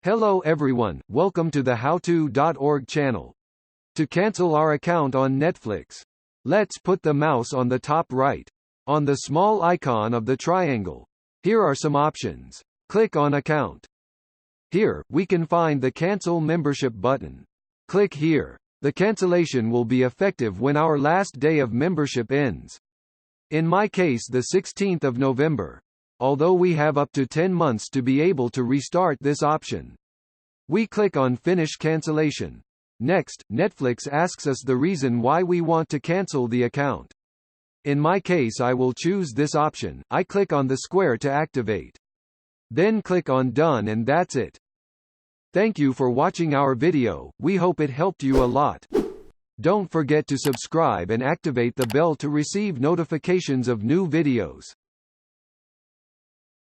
Hello everyone, welcome to the howto.org channel. To cancel our account on Netflix, let's put the mouse on the top right, on the small icon of the triangle. Here are some options. Click on Account. Here, we can find the Cancel Membership button. Click here. The cancellation will be effective when our last day of membership ends. In my case, the 16th of November. Although we have up to 10 months to be able to restart this option. We click on Finish Cancellation. Next, Netflix asks us the reason why we want to cancel the account. In my case, I will choose this option. I click on the square to activate. Then click on Done, and that's it. Thank you for watching our video. We hope it helped you a lot. Don't forget to subscribe and activate the bell to receive notifications of new videos.